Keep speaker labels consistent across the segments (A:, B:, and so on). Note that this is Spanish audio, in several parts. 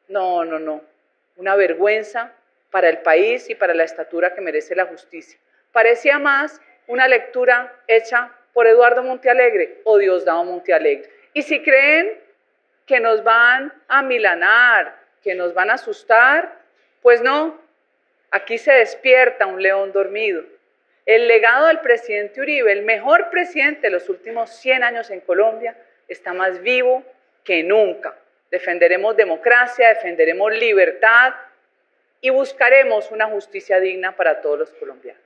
A: No, no, no. Una vergüenza para el país y para la estatura que merece la justicia. Parecía más una lectura hecha por Eduardo Montealegre o Diosdado Montealegre. Y si creen que nos van a amilanar, que nos van a asustar, pues no. Aquí se despierta un león dormido. El legado del presidente Uribe, el mejor presidente de los últimos 100 años en Colombia, está más vivo que nunca. Defenderemos democracia, defenderemos libertad y buscaremos una justicia digna para todos los colombianos.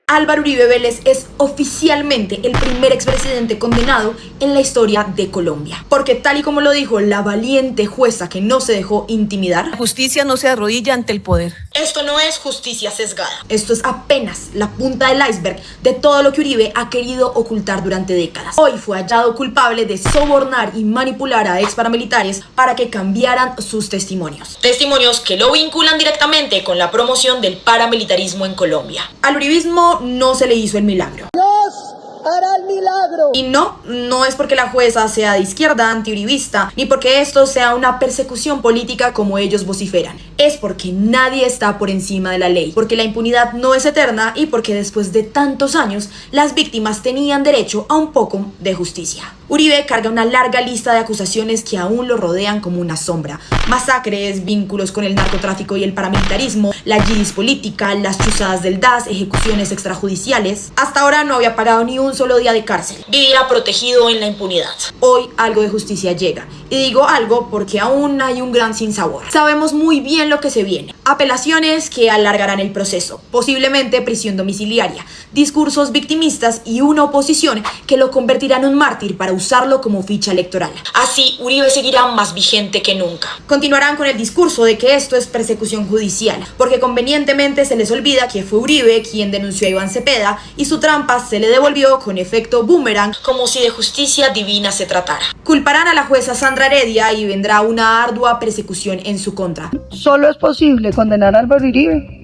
B: Álvaro Uribe Vélez es oficialmente el primer expresidente condenado en la historia de Colombia. Porque tal y como lo dijo la valiente jueza que no se dejó intimidar,
C: la justicia no se arrodilla ante el poder.
B: Esto no es justicia sesgada. Esto es apenas la punta del iceberg de todo lo que Uribe ha querido ocultar durante décadas. Hoy fue hallado culpable de sobornar y manipular a ex paramilitares para que cambiaran sus testimonios. Testimonios que lo vinculan directamente con la promoción del paramilitarismo en Colombia. Al uribismo no se le hizo el milagro.
D: Dios hará el milagro.
B: Y no es porque la jueza sea de izquierda, antiuribista, ni porque esto sea una persecución política como ellos vociferan. Es porque nadie está por encima de la ley, porque la impunidad no es eterna y porque después de tantos años, las víctimas tenían derecho a un poco de justicia. Uribe carga una larga lista de acusaciones que aún lo rodean como una sombra. Masacres, vínculos con el narcotráfico y el paramilitarismo, la yidis política, las chuzadas del DAS, ejecuciones extrajudiciales. Hasta ahora no había pagado ni un solo día de cárcel. Vivía protegido en la impunidad. Hoy algo de justicia llega. Y digo algo porque aún hay un gran sinsabor. Sabemos muy bien lo que se viene. Apelaciones que alargarán el proceso, posiblemente prisión domiciliaria, discursos victimistas y una oposición que lo convertirá en un mártir para usarlo como ficha electoral. Así, Uribe seguirá más vigente que nunca. Continuarán con el discurso de que esto es persecución judicial, porque convenientemente se les olvida que fue Uribe quien denunció a Iván Cepeda y su trampa se le devolvió con efecto boomerang, como si de justicia divina se tratara. Culparán a la jueza Sandra Heredia y vendrá una ardua persecución en su contra.
D: Solo es posible condenar a Álvaro Uribe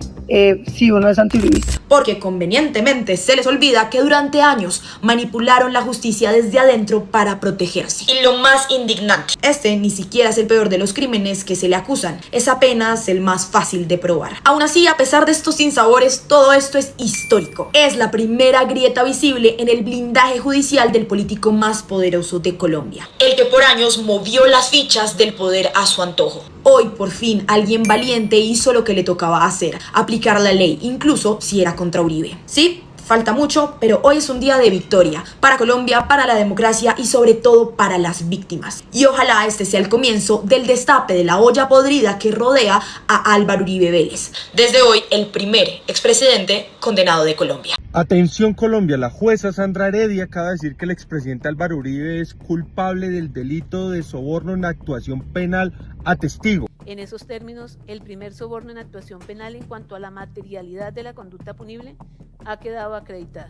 D: si uno es antiuribista.
B: Porque convenientemente se les olvida que durante años manipularon la justicia desde adentro para protegerse. Y lo más indignante, este ni siquiera es el peor de los crímenes que se le acusan, es apenas el más fácil de probar. Aún así, a pesar de estos sinsabores, todo esto es histórico. Es la primera grieta visible en el blindaje judicial del político más poderoso de Colombia, el que por años movió las fichas del poder a su antojo. Hoy, por fin, alguien valiente hizo lo que le tocaba hacer, aplicar la ley, incluso si era contra Uribe. Sí, falta mucho, pero hoy es un día de victoria para Colombia, para la democracia y sobre todo para las víctimas. Y ojalá este sea el comienzo del destape de la olla podrida que rodea a Álvaro Uribe Vélez. Desde hoy, el primer expresidente condenado de Colombia.
E: Atención Colombia, la jueza Sandra Heredia acaba de decir que el expresidente Álvaro Uribe es culpable del delito de soborno en actuación penal a testigo.
C: En esos términos, el primer soborno en actuación penal en cuanto a la materialidad de la conducta punible ha quedado acreditado.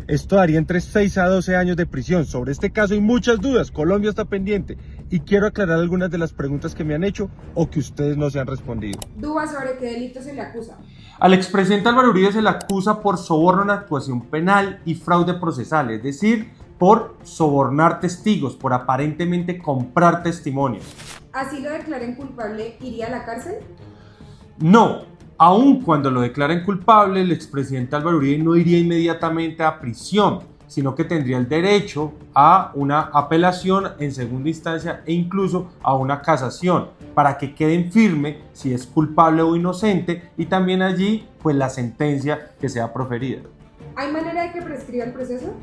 E: Esto daría entre 6 a 12 años de prisión. Sobre este caso hay muchas dudas, Colombia está pendiente y quiero aclarar algunas de las preguntas que me han hecho o que ustedes no se han respondido.
F: Dudas sobre qué delito se le acusa.
E: Al expresidente Álvaro Uribe se le acusa por soborno en actuación penal y fraude procesal, es decir, por sobornar testigos, por aparentemente comprar testimonios.
F: ¿Así lo declaren culpable, iría a la cárcel?
E: No, aun cuando lo declaren culpable, el expresidente Álvaro Uribe no iría inmediatamente a prisión, sino que tendría el derecho a una apelación en segunda instancia e incluso a una casación, para que queden firme si es culpable o inocente y también allí pues la sentencia que sea proferida.
F: ¿Hay manera de que prescriba el proceso?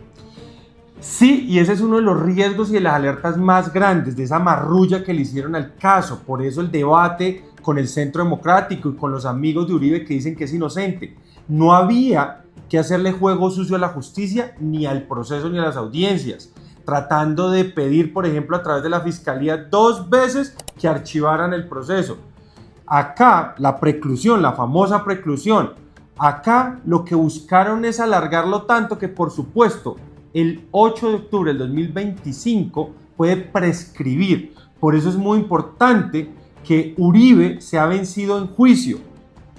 E: Sí, y ese es uno de los riesgos y de las alertas más grandes de esa marrulla que le hicieron al caso. Por eso el debate con el Centro Democrático y con los amigos de Uribe que dicen que es inocente. No había que hacerle juego sucio a la justicia, ni al proceso, ni a las audiencias, tratando de pedir, por ejemplo, a través de la Fiscalía 2 veces que archivaran el proceso. Acá, la preclusión, la famosa preclusión, acá lo que buscaron es alargarlo tanto que, por supuesto, el 8 de octubre del 2025 puede prescribir. Por eso es muy importante que Uribe sea vencido en juicio,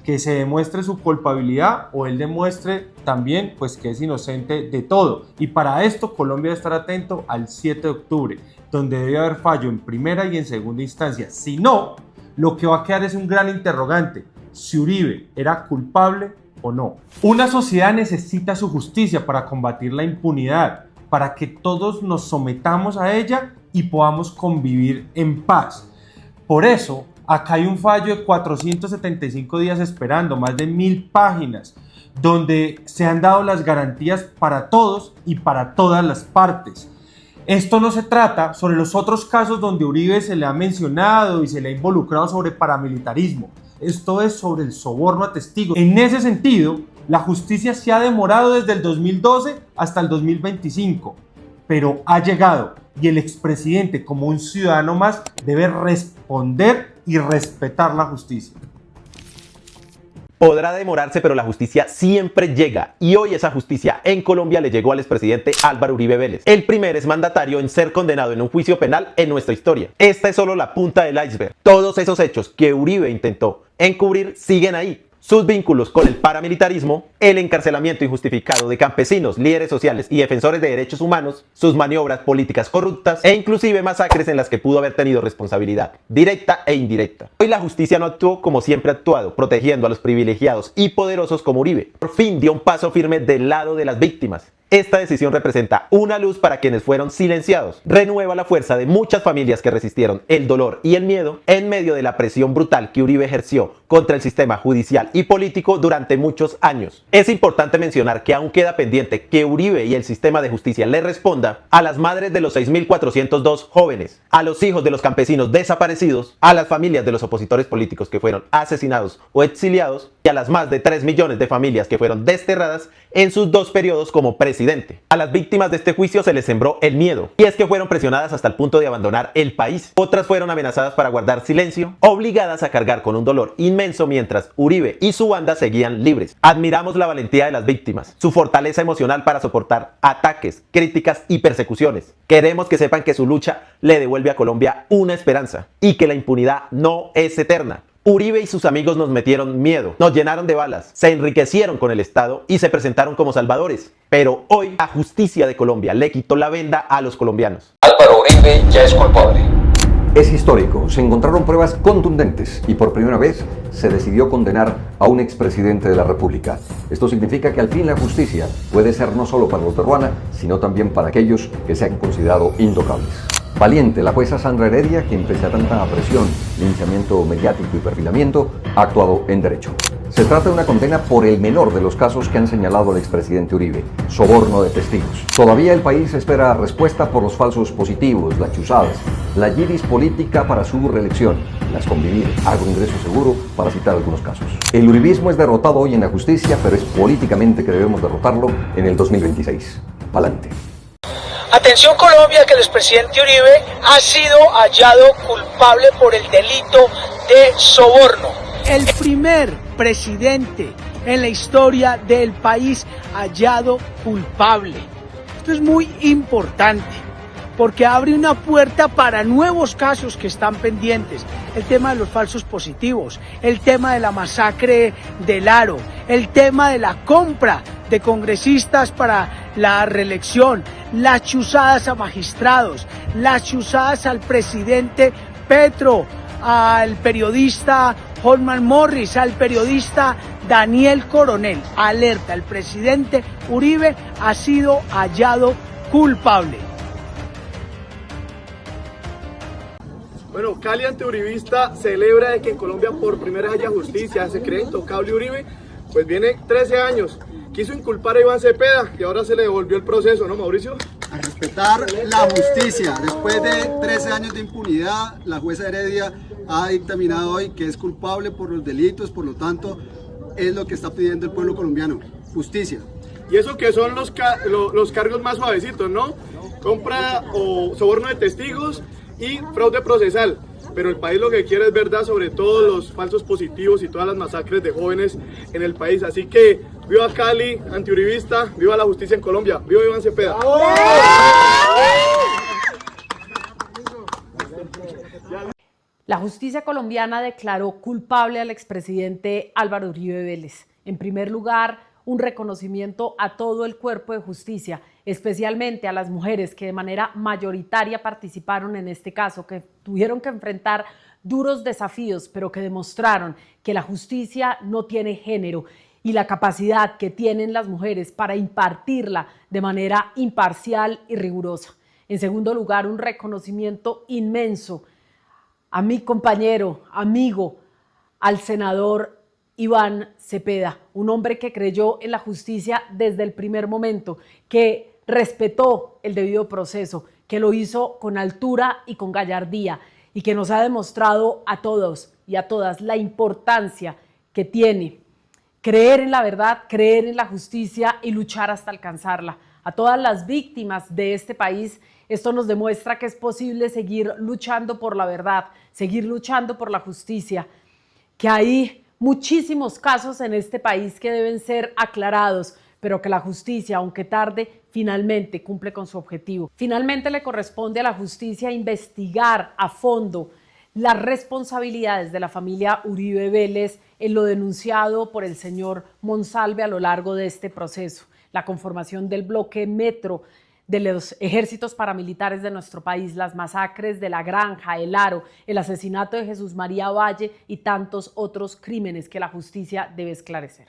E: que se demuestre su culpabilidad o él demuestre también pues que es inocente de todo. Y para esto Colombia debe estar atento al 7 de octubre, donde debe haber fallo en primera y en segunda instancia. Si no, lo que va a quedar es un gran interrogante: si Uribe era culpable o no. Una sociedad necesita su justicia para combatir la impunidad, para que todos nos sometamos a ella y podamos convivir en paz. Por eso, acá hay un fallo de 475 días esperando, más de 1000 páginas, donde se han dado las garantías para todos y para todas las partes. Esto no se trata sobre los otros casos donde Uribe se le ha mencionado y se le ha involucrado sobre paramilitarismo. Esto es sobre el soborno a testigos. En ese sentido, la justicia se ha demorado desde el 2012 hasta el 2025, pero ha llegado, y el expresidente, como un ciudadano más, debe responder y respetar la justicia.
G: Podrá demorarse, pero la justicia siempre llega, y hoy esa justicia en Colombia le llegó al expresidente Álvaro Uribe Vélez, el primer exmandatario en ser condenado en un juicio penal en nuestra historia. Esta es solo la punta del iceberg. Todos esos hechos que Uribe intentó encubrir siguen ahí. Sus vínculos con el paramilitarismo, el encarcelamiento injustificado de campesinos, líderes sociales y defensores de derechos humanos, sus maniobras políticas corruptas e inclusive masacres en las que pudo haber tenido responsabilidad, directa e indirecta. Hoy la justicia no actuó como siempre ha actuado, protegiendo a los privilegiados y poderosos como Uribe. Por fin dio un paso firme del lado de las víctimas. Esta decisión representa una luz para quienes fueron silenciados. Renueva la fuerza de muchas familias que resistieron el dolor y el miedo en medio de la presión brutal que Uribe ejerció contra el sistema judicial y político durante muchos años. Es importante mencionar que aún queda pendiente que Uribe y el sistema de justicia le responda a las madres de los 6.402 jóvenes, a los hijos de los campesinos desaparecidos, a las familias de los opositores políticos que fueron asesinados o exiliados y a las más de 3 millones de familias que fueron desterradas en sus 2 periodos como presidente. A las víctimas de este juicio se les sembró el miedo, y es que fueron presionadas hasta el punto de abandonar el país. Otras fueron amenazadas para guardar silencio, obligadas a cargar con un dolor inmenso mientras Uribe y su banda seguían libres. Admiramos la valentía de las víctimas, su fortaleza emocional para soportar ataques, críticas y persecuciones. Queremos que sepan que su lucha le devuelve a Colombia una esperanza y que la impunidad no es eterna. Uribe y sus amigos nos metieron miedo, nos llenaron de balas, se enriquecieron con el Estado y se presentaron como salvadores. Pero hoy la justicia de Colombia le quitó la venda a los colombianos.
H: Álvaro Uribe ya es culpable.
I: Es histórico, se encontraron pruebas contundentes y por primera vez se decidió condenar a un expresidente de la República. Esto significa que al fin la justicia puede ser no solo para los de Ruana, sino también para aquellos que se han considerado intocables. Valiente, la jueza Sandra Heredia, quien pese a tanta presión, linchamiento mediático y perfilamiento, ha actuado en derecho. Se trata de una condena por el menor de los casos que han señalado al expresidente Uribe, soborno de testigos. Todavía el país espera respuesta por los falsos positivos, las chuzadas, la yiris política para su reelección, las convivir, agroingreso seguro, para citar algunos casos. El uribismo es derrotado hoy en la justicia, pero es políticamente que debemos derrotarlo en el 2026. Pa'lante.
J: Atención Colombia, que el expresidente Uribe ha sido hallado culpable por el delito de soborno. El primer presidente en la historia del país hallado culpable. Esto es muy importante porque abre una puerta para nuevos casos que están pendientes. El tema de los falsos positivos, el tema de la masacre del Aro, el tema de la compra de congresistas para la reelección, las chuzadas a magistrados, las chuzadas al presidente Petro, al periodista Holman Morris, al periodista Daniel Coronel. Alerta, el presidente Uribe ha sido hallado culpable.
K: Bueno, Cali antiuribista celebra de que en Colombia por primera vez haya justicia, se cree intocable Uribe, pues viene 13 años. Quiso inculpar a Iván Cepeda y ahora se le devolvió el proceso, ¿no, Mauricio?
L: A respetar la justicia. Después de 13 años de impunidad, la jueza Heredia ha dictaminado hoy que es culpable por los delitos, por lo tanto, es lo que está pidiendo el pueblo colombiano, justicia.
K: Y eso que son los cargos más suavecitos, ¿no? Compra o soborno de testigos y fraude procesal. Pero el país lo que quiere es verdad sobre todos los falsos positivos y todas las masacres de jóvenes en el país. Así que viva Cali, antiuribista, viva la justicia en Colombia, viva Iván Cepeda.
M: La justicia colombiana declaró culpable al expresidente Álvaro Uribe Vélez. En primer lugar, un reconocimiento a todo el cuerpo de justicia, especialmente a las mujeres que de manera mayoritaria participaron en este caso, que tuvieron que enfrentar duros desafíos, pero que demostraron que la justicia no tiene género y la capacidad que tienen las mujeres para impartirla de manera imparcial y rigurosa. En segundo lugar, un reconocimiento inmenso a mi compañero, amigo, al senador Iván Cepeda, un hombre que creyó en la justicia desde el primer momento, que respetó el debido proceso, que lo hizo con altura y con gallardía y que nos ha demostrado a todos y a todas la importancia que tiene creer en la verdad, creer en la justicia y luchar hasta alcanzarla. A todas las víctimas de este país, esto nos demuestra que es posible seguir luchando por la verdad, seguir luchando por la justicia, que hay muchísimos casos en este país que deben ser aclarados, pero que la justicia, aunque tarde, finalmente cumple con su objetivo. Finalmente le corresponde a la justicia investigar a fondo las responsabilidades de la familia Uribe Vélez en lo denunciado por el señor Monsalve a lo largo de este proceso, la conformación del bloque Metro, de los ejércitos paramilitares de nuestro país, las masacres de La Granja, El Aro, el asesinato de Jesús María Valle y tantos otros crímenes que la justicia debe esclarecer.